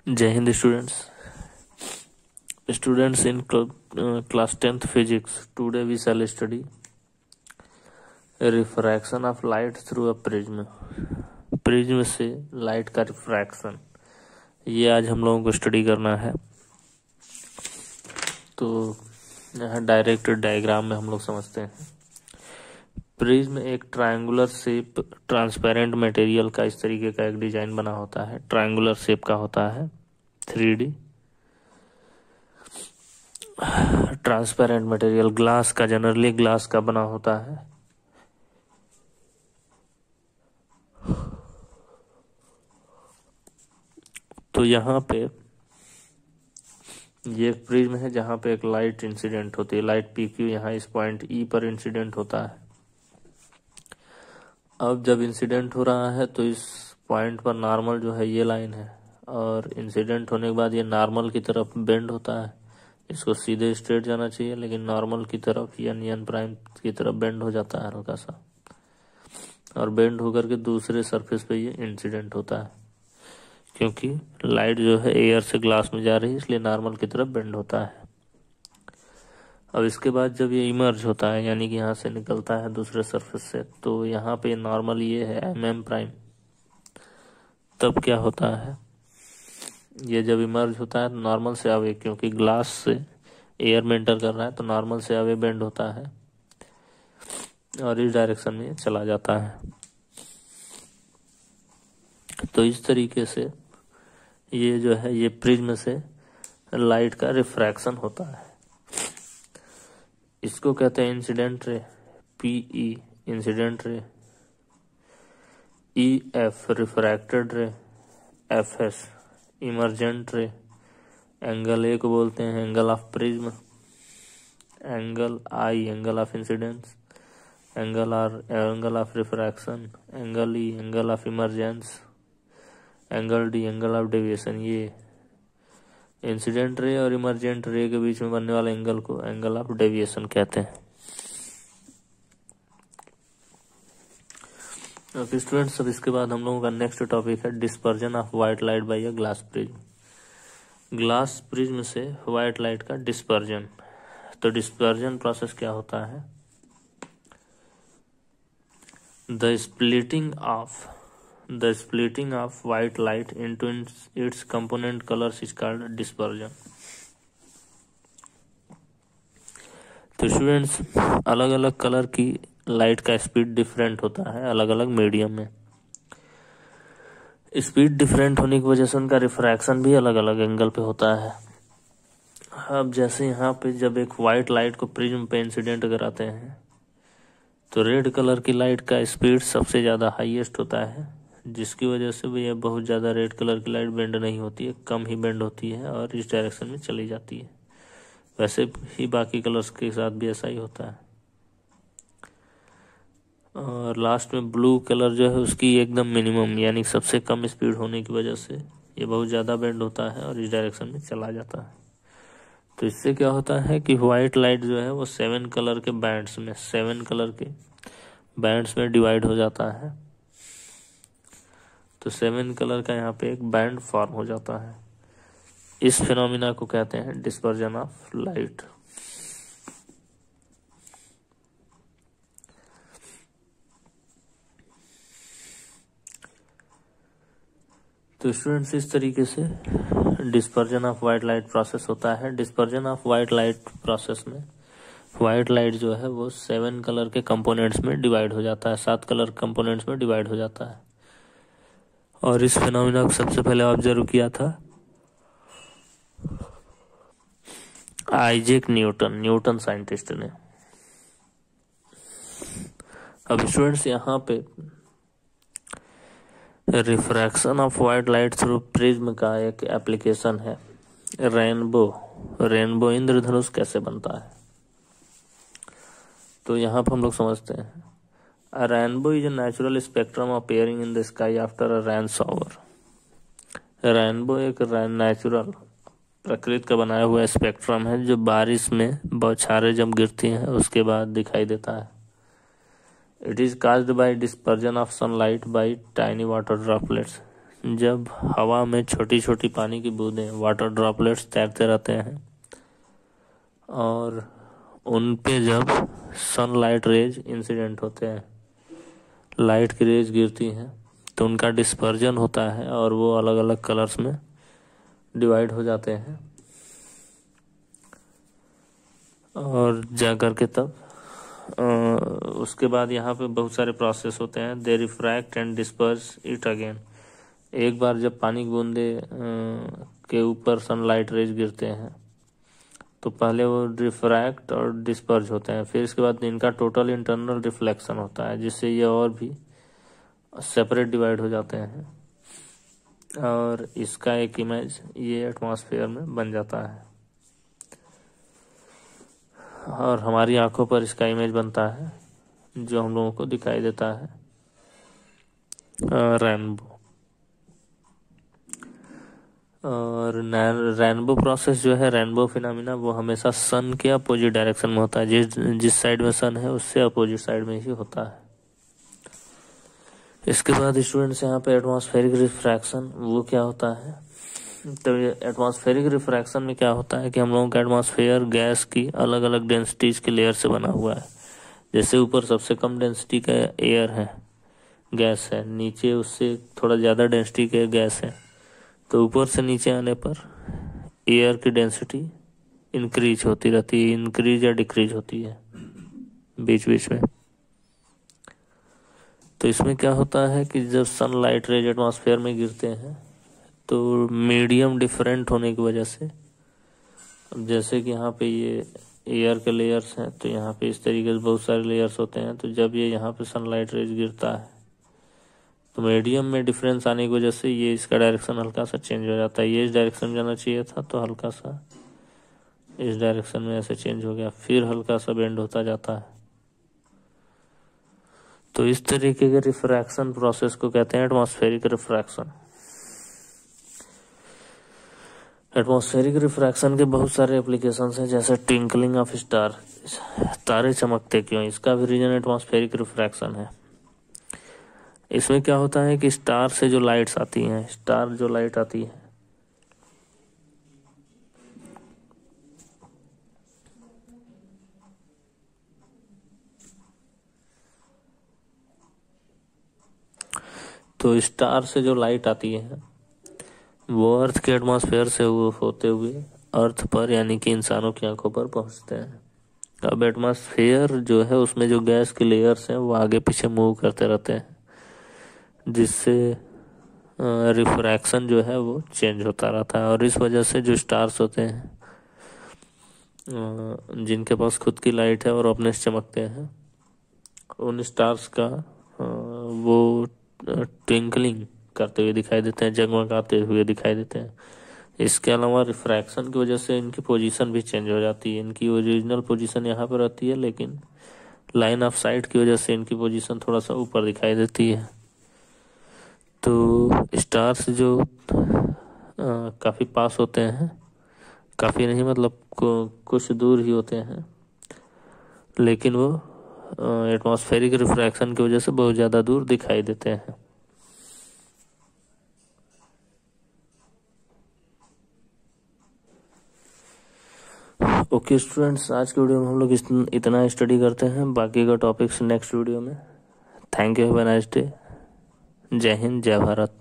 जय Hind students in class 10th physics. Today we shall study refraction of light through a prism. Prism से light का refraction, ये आज हम लोगों को स्टडी करना है। तो यहाँ डायरेक्ट डायग्राम में हम लोग समझते हैं। प्रिज्म एक ट्रायंगुलर शेप ट्रांसपेरेंट मटेरियल का इस तरीके का एक डिजाइन बना होता है, ट्रायंगुलर शेप का होता है, 3D ट्रांसपेरेंट मटेरियल, ग्लास का, जनरली ग्लास का बना होता है। तो यहाँ पे ये एक प्रिज्म है जहाँ पे एक लाइट इंसिडेंट होती है, लाइट PQ यहाँ इस पॉइंट E पर इंसिडेंट होता है। अब जब इंसिडेंट हो रहा है तो इस पॉइंट पर नॉर्मल जो है ये लाइन है, और इंसिडेंट होने के बाद ये नॉर्मल की तरफ बेंड होता है। इसको सीधे स्ट्रेट जाना चाहिए, लेकिन नॉर्मल की तरफ n प्राइम की तरफ बेंड हो जाता है हल्का सा, और बेंड होकर के दूसरे सरफेस पे ये इंसिडेंट होता है। क्योंकि लाइट जो है एयर से ग्लास में जा रही है, इसलिए नॉर्मल की तरफ बेंड होता है। अब इसके बाद जब ये इमर्ज होता है, यानी कि यहाँ से निकलता है दूसरे सरफेस से, तो यहाँ पे नॉर्मल ये है mm प्राइम, तब क्या होता है, ये जब इमर्ज होता है नॉर्मल से अवे, क्योंकि ग्लास से एयर में एंटर कर रहा है तो नॉर्मल से अवे बेंड होता है और इस डायरेक्शन में चला जाता है। तो इस तरीके से ये जो है ये प्रिज्म से लाइट का रिफ्रैक्शन होता है। इसको कहते हैं incident ray, PE incident ray, EF refracted रे, FS इमर्जेंट रे। एंगल A को बोलते हैं angle of prism, angle I angle of incidence, angle R angle of refraction, angle E angle of emergence, angle D angle of deviation. ये incident ray और emergent रे के बीच में बनने वाले एंगल को एंगल ऑफ डेविएशन कहते हैं। ओके स्टूडेंट्स, अब इसके बाद हम लोगों का नेक्स्ट टॉपिक है dispersion of white light by a glass prism. Glass prism से व्हाइट लाइट का डिस्पर्जन। तो डिस्पर्जन प्रोसेस क्या होता है, the splitting of white light into its component colors is called dispersion. तो स्टूडेंट्स, अलग अलग कलर की लाइट का स्पीड डिफरेंट होता है अलग अलग मीडियम में। स्पीड डिफरेंट होने की वजह से उनका रिफ्रैक्शन भी अलग अलग एंगल पे होता है। अब जैसे यहाँ पे जब एक वाइट लाइट को प्रिज्म पे इंसिडेंट कराते हैं तो रेड कलर की लाइट का स्पीड सबसे ज़्यादा हाईएस्ट होता है, जिसकी वजह से भी यह बहुत ज़्यादा रेड कलर की लाइट बेंड नहीं होती है, कम ही बेंड होती है और इस डायरेक्शन में चली जाती है। वैसे ही बाकी कलर्स के साथ भी ऐसा ही होता है। और लास्ट में ब्लू कलर जो है उसकी एकदम मिनिमम, यानी सबसे कम स्पीड होने की वजह से ये बहुत ज़्यादा बेंड होता है और इस डायरेक्शन में चला जाता है। तो इससे क्या होता है कि वाइट लाइट जो है वो 7 कलर के बैंड्स में, 7 कलर के बैंड्स में डिवाइड हो जाता है। तो 7 कलर का यहाँ पे एक बैंड फॉर्म हो जाता है। इस फिनोमिना को कहते हैं डिस्पर्जन ऑफ लाइट। तो स्टूडेंट्स, इस तरीके से dispersion of white light process होता है। Dispersion of white light process में वाइट लाइट जो है वो 7 कलर के कंपोनेंट्स में डिवाइड हो जाता है, 7 कलर कंपोनेंट्स में डिवाइड हो जाता है। और इस फिनोमिना को सबसे पहले ऑब्जर्व किया था आइजैक न्यूटन साइंटिस्ट ने। अब स्टूडेंट्स, यहाँ पे refraction of white light through prism का एक एप्लीकेशन है, रेनबो इंद्रधनुष कैसे बनता है। तो यहाँ पर हम लोग समझते हैं, A rainbow is a natural spectrum appearing in the sky after a rain shower. Rainbow एक नेचुरल प्रकृति का बनाया हुआ स्पेक्ट्रम है जो बारिश में बौछारें जब गिरती हैं उसके बाद दिखाई देता है। It is caused by dispersion of sunlight by tiny water droplets. जब हवा में छोटी छोटी पानी की बूंदें वाटर ड्रॉपलेट्स तैरते रहते हैं और उन पे जब सनलाइट रेज इंसिडेंट होते हैं, लाइट की रेज गिरती हैं, तो उनका डिस्पर्जन होता है और वो अलग अलग कलर्स में डिवाइड हो जाते हैं और जा कर के तब उसके बाद यहाँ पे बहुत सारे प्रोसेस होते हैं। They refract and disperse it again. एक बार जब पानी की बूंदे के ऊपर सनलाइट रेज गिरते हैं तो पहले वो रिफ्रैक्ट और डिस्पर्ज होते हैं, फिर इसके बाद इनका टोटल इंटरनल रिफ्लेक्शन होता है, जिससे ये और भी सेपरेट डिवाइड हो जाते हैं और इसका एक इमेज ये एटमॉस्फेयर में बन जाता है और हमारी आंखों पर इसका इमेज बनता है जो हम लोगों को दिखाई देता है रेनबो। और रेनबो प्रोसेस जो है, रेनबो फिनोमिना, वो हमेशा सन के अपोजिट डायरेक्शन में होता है। जिस साइड में सन है उससे अपोजिट साइड में ही होता है। इसके बाद स्टूडेंट्स यहाँ पे एटमॉस्फेरिक रिफ्रैक्शन वो क्या होता है। तो ये एटमॉस्फेरिक रिफ्रैक्शन में क्या होता है कि हम लोगों का एटमॉस्फेयर गैस की अलग अलग डेंसिटीज के लेयर से बना हुआ है। जैसे ऊपर सबसे कम डेंसिटी का एयर है, गैस है, नीचे उससे थोड़ा ज़्यादा डेंसिटी का गैस है, तो ऊपर से नीचे आने पर एयर की डेंसिटी इंक्रीज होती रहती है, इंक्रीज या डिक्रीज होती है बीच बीच में। तो इसमें क्या होता है कि जब सनलाइट रेज एटमॉस्फेयर में गिरते हैं तो मीडियम डिफरेंट होने की वजह से, अब जैसे कि यहाँ पे ये एयर के लेयर्स हैं तो यहाँ पे इस तरीके से बहुत सारे लेयर्स होते हैं, तो जब ये यहाँ पे सनलाइट रेज गिरता है तो मीडियम में डिफरेंस आने की वजह से ये इसका डायरेक्शन हल्का सा चेंज हो जाता है। ये इस डायरेक्शन में जाना चाहिए था तो हल्का सा इस डायरेक्शन में ऐसे चेंज हो गया, फिर हल्का सा बेंड होता जाता है। तो इस तरीके के रिफ्रैक्शन प्रोसेस को कहते हैं एटमॉस्फेरिक रिफ्रैक्शन। एटमॉस्फेरिक रिफ्रैक्शन के बहुत सारे एप्लीकेशंस हैं, जैसे ट्विंकलिंग ऑफ स्टार, तारे चमकते क्यों, इसका भी रीजन एटमॉस्फेरिक रिफ्रैक्शन है। इसमें क्या होता है कि स्टार से जो लाइट्स आती हैं, स्टार जो लाइट आती है तो स्टार से जो लाइट आती है वो अर्थ के एटमॉस्फेयर से वो होते हुए अर्थ पर यानी कि इंसानों की आंखों पर पहुंचते हैं। अब एटमॉस्फेयर जो है उसमें जो गैस के लेयर्स हैं वो आगे पीछे मूव करते रहते हैं, जिससे रिफ्रैक्शन जो है वो चेंज होता रहता है और इस वजह से जो स्टार्स होते हैं जिनके पास खुद की लाइट है और अपने से चमकते हैं, उन स्टार्स का वो ट्विंकलिंग करते हुए दिखाई देते हैं, जगमगाते हुए दिखाई देते हैं। इसके अलावा रिफ्रैक्शन की वजह से इनकी पोजीशन भी चेंज हो जाती है। इनकी ओरिजिनल पोजीशन यहाँ पर रहती है, लेकिन लाइन ऑफ साइट की वजह से इनकी पोजीशन थोड़ा सा ऊपर दिखाई देती है। तो स्टार्स जो काफ़ी पास होते हैं, काफ़ी नहीं मतलब कुछ दूर ही होते हैं, लेकिन वो एटमॉस्फेरिक रिफ्रैक्शन की वजह से बहुत ज़्यादा दूर दिखाई देते हैं। ओके स्टूडेंट्स, आज के वीडियो में हम लोग इतना स्टडी करते हैं, बाकी का टॉपिक्स नेक्स्ट वीडियो में। Thank you, have a nice day. जय हिंद, जय भारत।